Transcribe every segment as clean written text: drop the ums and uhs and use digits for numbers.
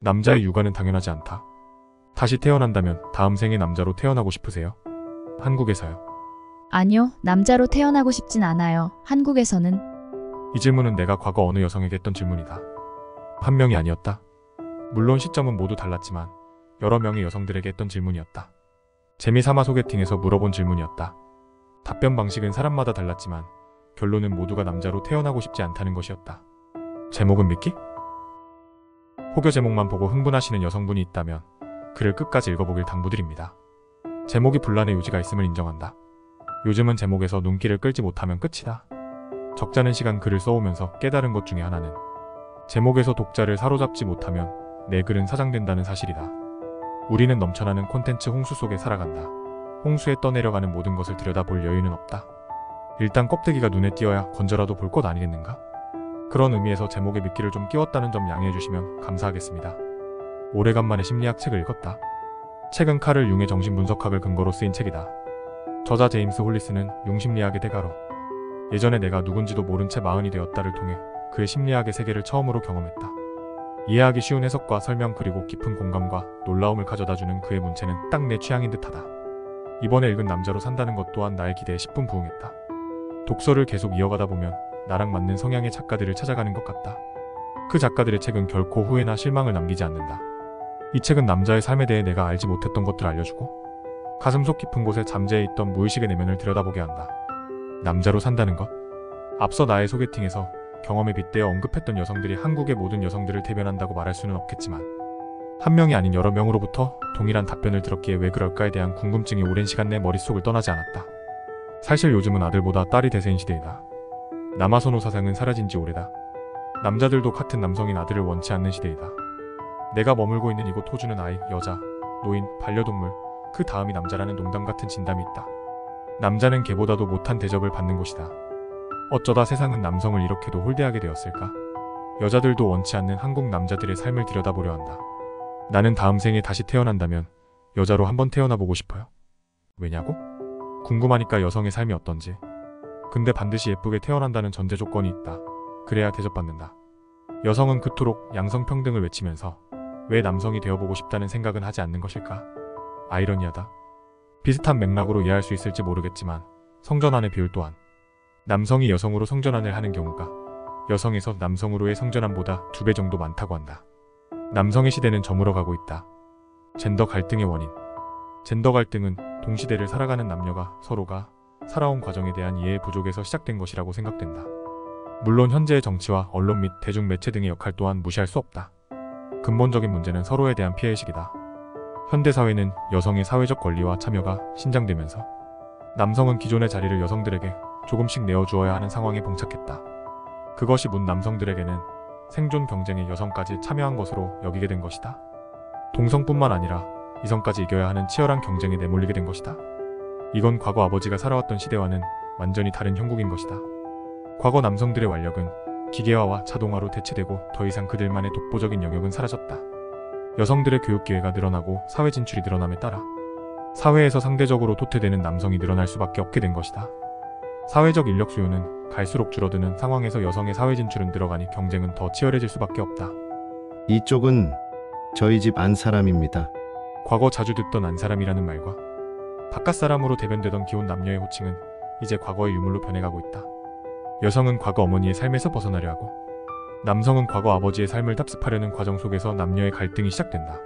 남자의 육아는 당연하지 않다. 다시 태어난다면 다음 생에 남자로 태어나고 싶으세요? 한국에서요. 아니요, 남자로 태어나고 싶진 않아요. 한국에서는. 이 질문은 내가 과거 어느 여성에게 했던 질문이다. 한 명이 아니었다. 물론 시점은 모두 달랐지만 여러 명의 여성들에게 했던 질문이었다. 재미삼아 소개팅에서 물어본 질문이었다. 답변 방식은 사람마다 달랐지만 결론은 모두가 남자로 태어나고 싶지 않다는 것이었다. 제목은 미끼? 혹여 제목만 보고 흥분하시는 여성분이 있다면 글을 끝까지 읽어보길 당부드립니다. 제목이 분란의 요지가 있음을 인정한다. 요즘은 제목에서 눈길을 끌지 못하면 끝이다. 적잖은 시간 글을 써오면서 깨달은 것 중에 하나는 제목에서 독자를 사로잡지 못하면 내 글은 사장된다는 사실이다. 우리는 넘쳐나는 콘텐츠 홍수 속에 살아간다. 홍수에 떠내려가는 모든 것을 들여다볼 여유는 없다. 일단 껍데기가 눈에 띄어야 건져라도 볼 것 아니겠는가? 그런 의미에서 제목에 미끼를 좀 끼웠다는 점 양해해 주시면 감사하겠습니다. 오래간만에 심리학 책을 읽었다. 책은 카를 융의 정신분석학을 근거로 쓰인 책이다. 저자 제임스 홀리스는 융심리학의 대가로 예전에 내가 누군지도 모른 채 마흔이 되었다를 통해 그의 심리학의 세계를 처음으로 경험했다. 이해하기 쉬운 해석과 설명 그리고 깊은 공감과 놀라움을 가져다주는 그의 문체는 딱 내 취향인 듯하다. 이번에 읽은 남자로 산다는 것 또한 나의 기대에 10분 부응했다. 독서를 계속 이어가다 보면 나랑 맞는 성향의 작가들을 찾아가는 것 같다. 그 작가들의 책은 결코 후회나 실망을 남기지 않는다. 이 책은 남자의 삶에 대해 내가 알지 못했던 것들을 알려주고 가슴속 깊은 곳에 잠재해 있던 무의식의 내면을 들여다보게 한다. 남자로 산다는 것? 앞서 나의 소개팅에서 경험에 빗대어 언급했던 여성들이 한국의 모든 여성들을 대변한다고 말할 수는 없겠지만 한 명이 아닌 여러 명으로부터 동일한 답변을 들었기에 왜 그럴까에 대한 궁금증이 오랜 시간 내 머릿속을 떠나지 않았다. 사실 요즘은 아들보다 딸이 대세인 시대이다. 남아선호 사상은 사라진 지 오래다. 남자들도 같은 남성인 아들을 원치 않는 시대이다. 내가 머물고 있는 이곳 호주는 아이, 여자, 노인, 반려동물, 그 다음이 남자라는 농담 같은 진담이 있다. 남자는 개보다도 못한 대접을 받는 곳이다. 어쩌다 세상은 남성을 이렇게도 홀대하게 되었을까? 여자들도 원치 않는 한국 남자들의 삶을 들여다보려 한다. 나는 다음 생에 다시 태어난다면 여자로 한번 태어나보고 싶어요. 왜냐고? 궁금하니까 여성의 삶이 어떤지. 근데 반드시 예쁘게 태어난다는 전제 조건이 있다. 그래야 대접받는다. 여성은 그토록 양성평등을 외치면서 왜 남성이 되어보고 싶다는 생각은 하지 않는 것일까? 아이러니하다. 비슷한 맥락으로 이해할 수 있을지 모르겠지만 성전환의 비율 또한 남성이 여성으로 성전환을 하는 경우가 여성에서 남성으로의 성전환보다 2배 정도 많다고 한다. 남성의 시대는 저물어가고 있다. 젠더 갈등의 원인. 젠더 갈등은 동시대를 살아가는 남녀가 서로가 살아온 과정에 대한 이해의 부족에서 시작된 것이라고 생각된다. 물론 현재의 정치와 언론 및 대중매체 등의 역할 또한 무시할 수 없다. 근본적인 문제는 서로에 대한 피해의식이다. 현대사회는 여성의 사회적 권리와 참여가 신장되면서 남성은 기존의 자리를 여성들에게 조금씩 내어주어야 하는 상황에 봉착했다. 그것이 문 남성들에게는 생존 경쟁에 여성까지 참여한 것으로 여기게 된 것이다. 동성뿐만 아니라 이성까지 이겨야 하는 치열한 경쟁에 내몰리게 된 것이다. 이건 과거 아버지가 살아왔던 시대와는 완전히 다른 형국인 것이다. 과거 남성들의 완력은 기계화와 자동화로 대체되고 더 이상 그들만의 독보적인 영역은 사라졌다. 여성들의 교육 기회가 늘어나고 사회 진출이 늘어남에 따라 사회에서 상대적으로 도태되는 남성이 늘어날 수밖에 없게 된 것이다. 사회적 인력 수요는 갈수록 줄어드는 상황에서 여성의 사회 진출은 늘어가니 경쟁은 더 치열해질 수밖에 없다. 이쪽은 저희 집 안 사람입니다. 과거 자주 듣던 안 사람이라는 말과 바깥 사람으로 대변되던 기혼 남녀의 호칭은 이제 과거의 유물로 변해가고 있다. 여성은 과거 어머니의 삶에서 벗어나려 하고 남성은 과거 아버지의 삶을 답습하려는 과정 속에서 남녀의 갈등이 시작된다.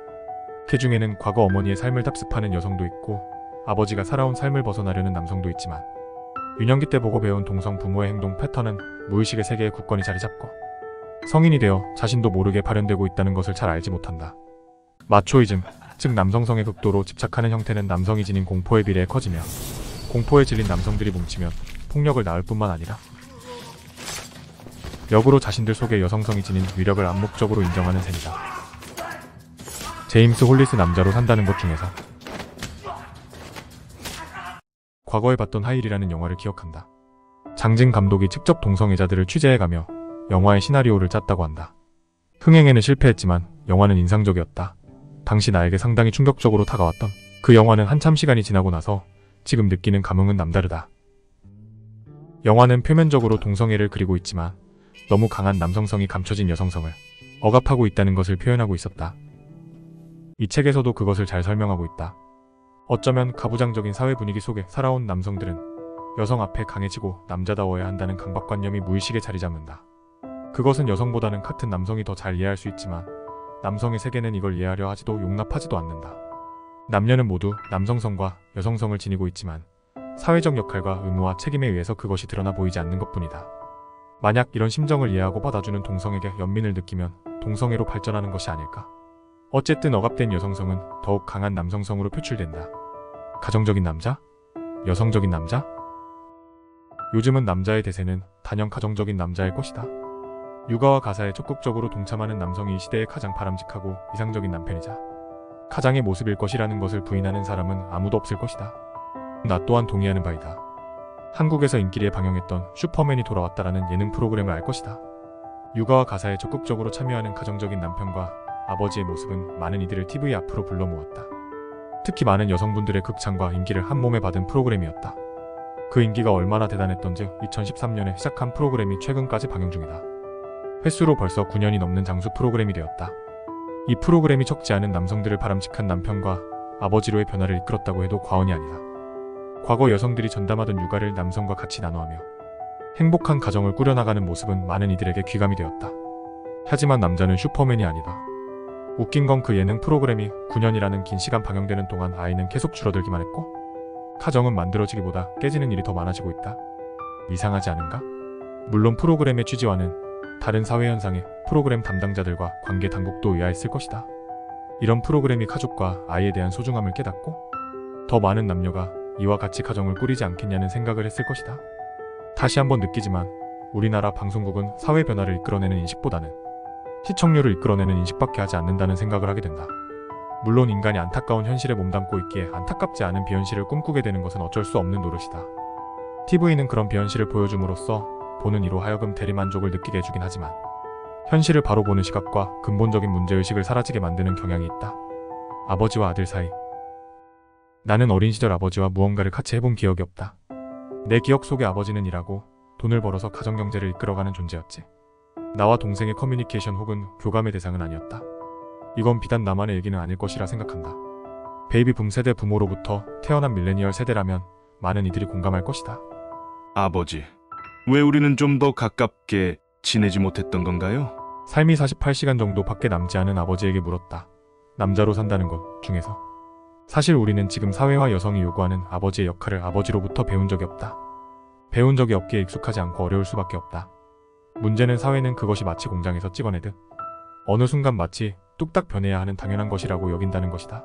그 중에는 과거 어머니의 삶을 답습하는 여성도 있고 아버지가 살아온 삶을 벗어나려는 남성도 있지만 유년기 때 보고 배운 동성 부모의 행동 패턴은 무의식의 세계에 굳건히 자리 잡고 성인이 되어 자신도 모르게 발현되고 있다는 것을 잘 알지 못한다. 마초이즘, 즉 남성성에 극도로 집착하는 형태는 남성이 지닌 공포의 비례에 커지며 공포에 질린 남성들이 뭉치면 폭력을 낳을 뿐만 아니라 역으로 자신들 속에 여성성이 지닌 위력을 암묵적으로 인정하는 셈이다. 제임스 홀리스 남자로 산다는 것 중에서 과거에 봤던 하일이라는 영화를 기억한다. 장진 감독이 직접 동성애자들을 취재해가며 영화의 시나리오를 짰다고 한다. 흥행에는 실패했지만 영화는 인상적이었다. 당시 나에게 상당히 충격적으로 다가왔던 그 영화는 한참 시간이 지나고 나서 지금 느끼는 감흥은 남다르다. 영화는 표면적으로 동성애를 그리고 있지만 너무 강한 남성성이 감춰진 여성성을 억압하고 있다는 것을 표현하고 있었다. 이 책에서도 그것을 잘 설명하고 있다. 어쩌면 가부장적인 사회 분위기 속에 살아온 남성들은 여성 앞에 강해지고 남자다워야 한다는 강박관념이 무의식에 자리 잡는다. 그것은 여성보다는 같은 남성이 더 잘 이해할 수 있지만 남성의 세계는 이걸 이해하려 하지도 용납하지도 않는다. 남녀는 모두 남성성과 여성성을 지니고 있지만 사회적 역할과 의무와 책임에 의해서 그것이 드러나 보이지 않는 것뿐이다. 만약 이런 심정을 이해하고 받아주는 동성에게 연민을 느끼면 동성애로 발전하는 것이 아닐까? 어쨌든 억압된 여성성은 더욱 강한 남성성으로 표출된다. 가정적인 남자? 여성적인 남자? 요즘은 남자의 대세는 단연 가정적인 남자일 것이다. 육아와 가사에 적극적으로 동참하는 남성이 이 시대의 가장 바람직하고 이상적인 남편이자 가장의 모습일 것이라는 것을 부인하는 사람은 아무도 없을 것이다. 나 또한 동의하는 바이다. 한국에서 인기리에 방영했던 슈퍼맨이 돌아왔다라는 예능 프로그램을 알 것이다. 육아와 가사에 적극적으로 참여하는 가정적인 남편과 아버지의 모습은 많은 이들을 TV 앞으로 불러 모았다. 특히 많은 여성분들의 극찬과 인기를 한 몸에 받은 프로그램이었다. 그 인기가 얼마나 대단했던지 2013년에 시작한 프로그램이 최근까지 방영 중이다. 횟수로 벌써 9년이 넘는 장수 프로그램이 되었다. 이 프로그램이 적지 않은 남성들을 바람직한 남편과 아버지로의 변화를 이끌었다고 해도 과언이 아니다. 과거 여성들이 전담하던 육아를 남성과 같이 나눠하며 행복한 가정을 꾸려나가는 모습은 많은 이들에게 귀감이 되었다. 하지만 남자는 슈퍼맨이 아니다. 웃긴 건 그 예능 프로그램이 9년이라는 긴 시간 방영되는 동안 아이는 계속 줄어들기만 했고 가정은 만들어지기보다 깨지는 일이 더 많아지고 있다. 이상하지 않은가? 물론 프로그램의 취지와는 다른 사회 현상에 프로그램 담당자들과 관계 당국도 의아했을 것이다. 이런 프로그램이 가족과 아이에 대한 소중함을 깨닫고 더 많은 남녀가 이와 같이 가정을 꾸리지 않겠냐는 생각을 했을 것이다. 다시 한번 느끼지만 우리나라 방송국은 사회 변화를 이끌어내는 인식보다는 시청률을 이끌어내는 인식밖에 하지 않는다는 생각을 하게 된다. 물론 인간이 안타까운 현실에 몸담고 있기에 안타깝지 않은 비현실을 꿈꾸게 되는 것은 어쩔 수 없는 노릇이다. TV는 그런 비현실을 보여줌으로써 보는 이로 하여금 대리만족을 느끼게 해주긴 하지만 현실을 바로 보는 시각과 근본적인 문제의식을 사라지게 만드는 경향이 있다. 아버지와 아들 사이. 나는 어린 시절 아버지와 무언가를 같이 해본 기억이 없다. 내 기억 속의 아버지는 일하고 돈을 벌어서 가정경제를 이끌어가는 존재였지. 나와 동생의 커뮤니케이션 혹은 교감의 대상은 아니었다. 이건 비단 나만의 얘기는 아닐 것이라 생각한다. 베이비붐 세대 부모로부터 태어난 밀레니얼 세대라면 많은 이들이 공감할 것이다. 아버지, 왜 우리는 좀 더 가깝게 지내지 못했던 건가요? 삶이 48시간 정도 밖에 남지 않은 아버지에게 물었다. 남자로 산다는 것 중에서. 사실 우리는 지금 사회와 여성이 요구하는 아버지의 역할을 아버지로부터 배운 적이 없다. 배운 적이 없기에 익숙하지 않고 어려울 수밖에 없다. 문제는 사회는 그것이 마치 공장에서 찍어내듯 어느 순간 마치 뚝딱 변해야 하는 당연한 것이라고 여긴다는 것이다.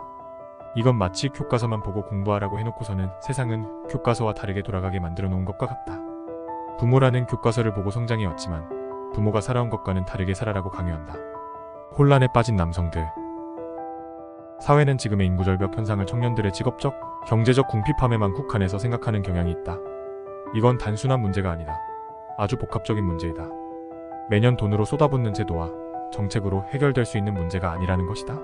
이건 마치 교과서만 보고 공부하라고 해놓고서는 세상은 교과서와 다르게 돌아가게 만들어 놓은 것과 같다. 부모라는 교과서를 보고 성장해 왔지만 부모가 살아온 것과는 다르게 살아라고 강요한다. 혼란에 빠진 남성들. 사회는 지금의 인구절벽 현상을 청년들의 직업적, 경제적 궁핍함에만 국한해서 생각하는 경향이 있다. 이건 단순한 문제가 아니다. 아주 복합적인 문제이다. 매년 돈으로 쏟아붓는 제도와 정책으로 해결될 수 있는 문제가 아니라는 것이다.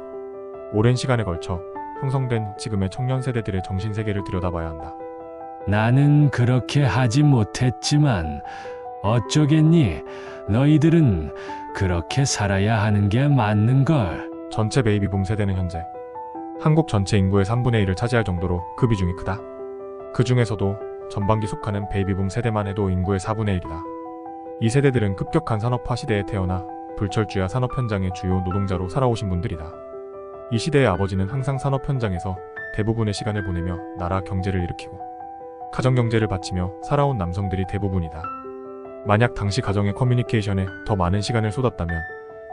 오랜 시간에 걸쳐 형성된 지금의 청년 세대들의 정신세계를 들여다봐야 한다. 나는 그렇게 하지 못했지만 어쩌겠니? 너희들은 그렇게 살아야 하는 게 맞는걸. 전체 베이비붐 세대는 현재 한국 전체 인구의 3분의 1을 차지할 정도로 그 비중이 크다. 그 중에서도 전반기 속하는 베이비붐 세대만 해도 인구의 4분의 1이다. 이 세대들은 급격한 산업화 시대에 태어나 불철주야 산업 현장의 주요 노동자로 살아오신 분들이다. 이 시대의 아버지는 항상 산업 현장에서 대부분의 시간을 보내며 나라 경제를 일으키고 가정경제를 바치며 살아온 남성들이 대부분이다. 만약 당시 가정의 커뮤니케이션에 더 많은 시간을 쏟았다면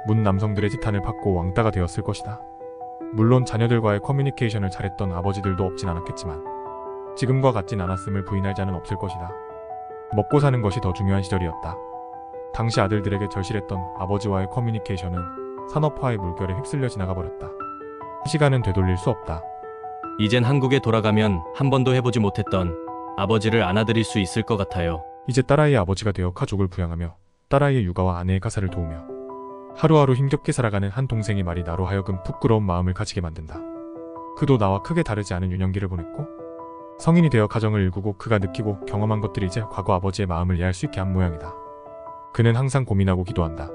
문 남성들의 지탄을 받고 왕따가 되었을 것이다. 물론 자녀들과의 커뮤니케이션을 잘했던 아버지들도 없진 않았겠지만 지금과 같진 않았음을 부인할 자는 없을 것이다. 먹고 사는 것이 더 중요한 시절이었다. 당시 아들들에게 절실했던 아버지와의 커뮤니케이션은 산업화의 물결에 휩쓸려 지나가 버렸다. 시간은 되돌릴 수 없다. 이젠 한국에 돌아가면 한 번도 해보지 못했던 아버지를 안아드릴 수 있을 것 같아요. 이제 딸아이의 아버지가 되어 가족을 부양하며 딸아이의 육아와 아내의 가사를 도우며 하루하루 힘겹게 살아가는 한 동생의 말이 나로 하여금 부끄러운 마음을 가지게 만든다. 그도 나와 크게 다르지 않은 유년기를 보냈고 성인이 되어 가정을 일구고 그가 느끼고 경험한 것들이 이제 과거 아버지의 마음을 이해할 수 있게 한 모양이다. 그는 항상 고민하고 기도한다.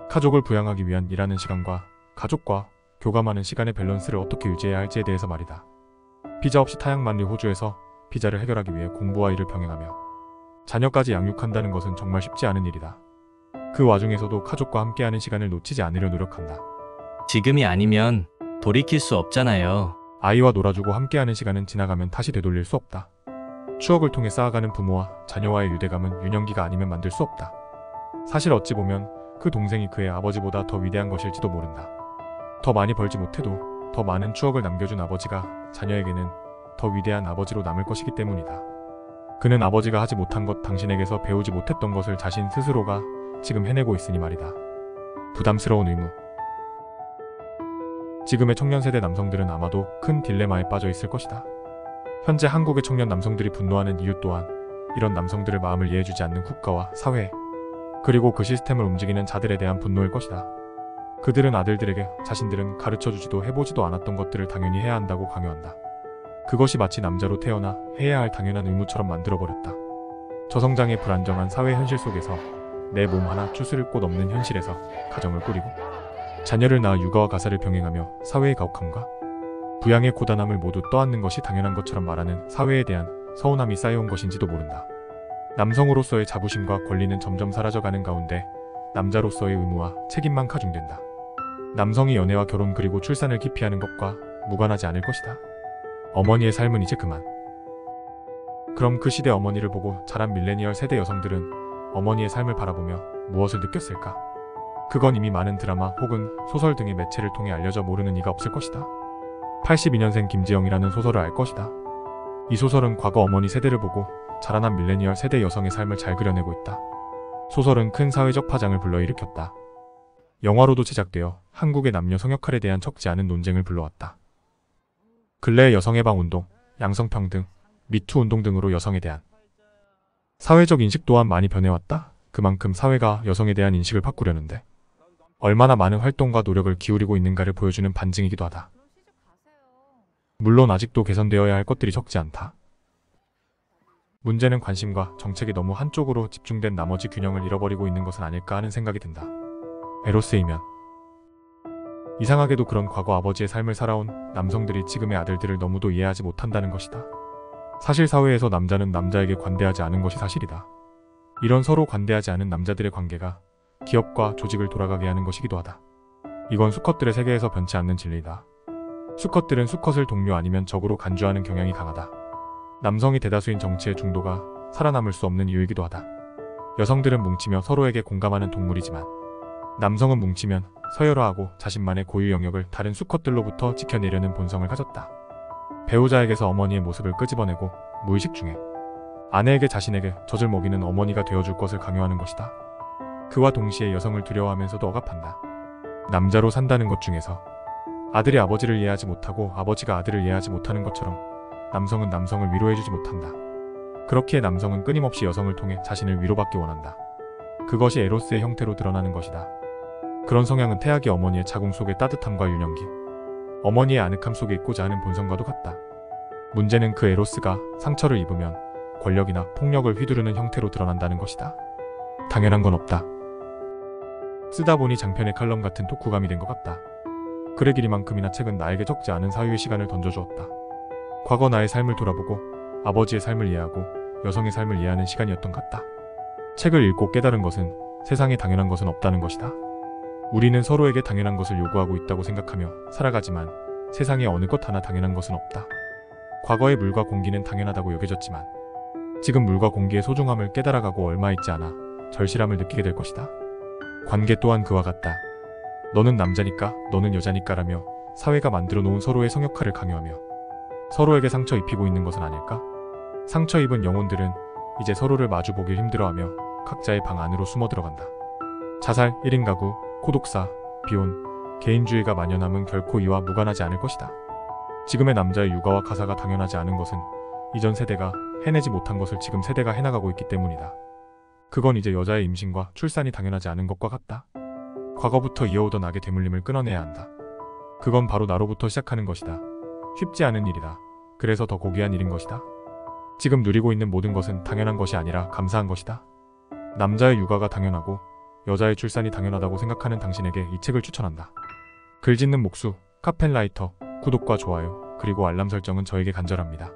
가족을 부양하기 위한 일하는 시간과 가족과 교감하는 시간의 밸런스를 어떻게 유지해야 할지에 대해서 말이다. 비자 없이 타향만리 호주에서 비자를 해결하기 위해 공부와 일을 병행하며 자녀까지 양육한다는 것은 정말 쉽지 않은 일이다. 그 와중에서도 가족과 함께하는 시간을 놓치지 않으려 노력한다. 지금이 아니면 돌이킬 수 없잖아요. 아이와 놀아주고 함께하는 시간은 지나가면 다시 되돌릴 수 없다. 추억을 통해 쌓아가는 부모와 자녀와의 유대감은 유년기가 아니면 만들 수 없다. 사실 어찌 보면 그 동생이 그의 아버지보다 더 위대한 것일지도 모른다. 더 많이 벌지 못해도 더 많은 추억을 남겨준 아버지가 자녀에게는 더 위대한 아버지로 남을 것이기 때문이다. 그는 아버지가 하지 못한 것, 당신에게서 배우지 못했던 것을 자신 스스로가 지금 해내고 있으니 말이다. 부담스러운 의무. 지금의 청년 세대 남성들은 아마도 큰 딜레마에 빠져 있을 것이다. 현재 한국의 청년 남성들이 분노하는 이유 또한 이런 남성들의 마음을 이해해주지 않는 국가와 사회, 그리고 그 시스템을 움직이는 자들에 대한 분노일 것이다. 그들은 아들들에게 자신들은 가르쳐주지도 해보지도 않았던 것들을 당연히 해야 한다고 강요한다. 그것이 마치 남자로 태어나 해야 할 당연한 의무처럼 만들어버렸다. 저성장의 불안정한 사회 현실 속에서 내 몸 하나 추스릴 곳 없는 현실에서 가정을 꾸리고 자녀를 낳아 육아와 가사를 병행하며 사회의 가혹함과 부양의 고단함을 모두 떠안는 것이 당연한 것처럼 말하는 사회에 대한 서운함이 쌓여온 것인지도 모른다. 남성으로서의 자부심과 권리는 점점 사라져가는 가운데 남자로서의 의무와 책임만 가중된다. 남성이 연애와 결혼 그리고 출산을 기피하는 것과 무관하지 않을 것이다. 어머니의 삶은 이제 그만. 그럼 그 시대 어머니를 보고 자란 밀레니얼 세대 여성들은 어머니의 삶을 바라보며 무엇을 느꼈을까? 그건 이미 많은 드라마 혹은 소설 등의 매체를 통해 알려져 모르는 이가 없을 것이다. 82년생 김지영이라는 소설을 알 것이다. 이 소설은 과거 어머니 세대를 보고 자라난 밀레니얼 세대 여성의 삶을 잘 그려내고 있다. 소설은 큰 사회적 파장을 불러일으켰다. 영화로도 제작되어 한국의 남녀 성역할에 대한 적지 않은 논쟁을 불러왔다. 근래의 여성해방 운동, 양성평등, 미투 운동 등으로 여성에 대한 사회적 인식 또한 많이 변해왔다. 그만큼 사회가 여성에 대한 인식을 바꾸려는데 얼마나 많은 활동과 노력을 기울이고 있는가를 보여주는 반증이기도 하다. 물론 아직도 개선되어야 할 것들이 적지 않다. 문제는 관심과 정책이 너무 한쪽으로 집중된 나머지 균형을 잃어버리고 있는 것은 아닐까 하는 생각이 든다. 에로스이면 이상하게도 그런 과거 아버지의 삶을 살아온 남성들이 지금의 아들들을 너무도 이해하지 못한다는 것이다. 사실 사회에서 남자는 남자에게 관대하지 않은 것이 사실이다. 이런 서로 관대하지 않은 남자들의 관계가 기업과 조직을 돌아가게 하는 것이기도 하다. 이건 수컷들의 세계에서 변치 않는 진리다. 수컷들은 수컷을 동료 아니면 적으로 간주하는 경향이 강하다. 남성이 대다수인 정치의 중도가 살아남을 수 없는 이유이기도 하다. 여성들은 뭉치며 서로에게 공감하는 동물이지만 남성은 뭉치면 서열화하고 자신만의 고유 영역을 다른 수컷들로부터 지켜내려는 본성을 가졌다. 배우자에게서 어머니의 모습을 끄집어내고 무의식 중에 아내에게 자신에게 젖을 먹이는 어머니가 되어줄 것을 강요하는 것이다. 그와 동시에 여성을 두려워하면서도 억압한다. 남자로 산다는 것 중에서 아들이 아버지를 이해하지 못하고 아버지가 아들을 이해하지 못하는 것처럼 남성은 남성을 위로해주지 못한다. 그렇기에 남성은 끊임없이 여성을 통해 자신을 위로받기 원한다. 그것이 에로스의 형태로 드러나는 것이다. 그런 성향은 태아기 어머니의 자궁 속의 따뜻함과 유년기, 어머니의 아늑함 속에 있고자 하는 본성과도 같다. 문제는 그 에로스가 상처를 입으면 권력이나 폭력을 휘두르는 형태로 드러난다는 것이다. 당연한 건 없다. 쓰다 보니 장편의 칼럼 같은 독후감이 된 것 같다. 글의 길이만큼이나 책은 나에게 적지 않은 사유의 시간을 던져주었다. 과거 나의 삶을 돌아보고 아버지의 삶을 이해하고 여성의 삶을 이해하는 시간이었던 것 같다. 책을 읽고 깨달은 것은 세상에 당연한 것은 없다는 것이다. 우리는 서로에게 당연한 것을 요구하고 있다고 생각하며 살아가지만 세상에 어느 것 하나 당연한 것은 없다. 과거의 물과 공기는 당연하다고 여겨졌지만 지금 물과 공기의 소중함을 깨달아가고 얼마 있지 않아 절실함을 느끼게 될 것이다. 관계 또한 그와 같다. 너는 남자니까, 너는 여자니까라며 사회가 만들어 놓은 서로의 성역할을 강요하며 서로에게 상처 입히고 있는 것은 아닐까? 상처 입은 영혼들은 이제 서로를 마주보길 힘들어하며 각자의 방 안으로 숨어 들어간다. 자살, 1인 가구, 고독사, 비혼, 개인주의가 만연함은 결코 이와 무관하지 않을 것이다. 지금의 남자의 육아와 가사가 당연하지 않은 것은 이전 세대가 해내지 못한 것을 지금 세대가 해나가고 있기 때문이다. 그건 이제 여자의 임신과 출산이 당연하지 않은 것과 같다. 과거부터 이어오던 악의 대물림을 끊어내야 한다. 그건 바로 나로부터 시작하는 것이다. 쉽지 않은 일이다. 그래서 더 고귀한 일인 것이다. 지금 누리고 있는 모든 것은 당연한 것이 아니라 감사한 것이다. 남자의 육아가 당연하고 여자의 출산이 당연하다고 생각하는 당신에게 이 책을 추천한다. 글 짓는 목수, 카펜라이터, 구독과 좋아요, 그리고 알람 설정은 저에게 간절합니다.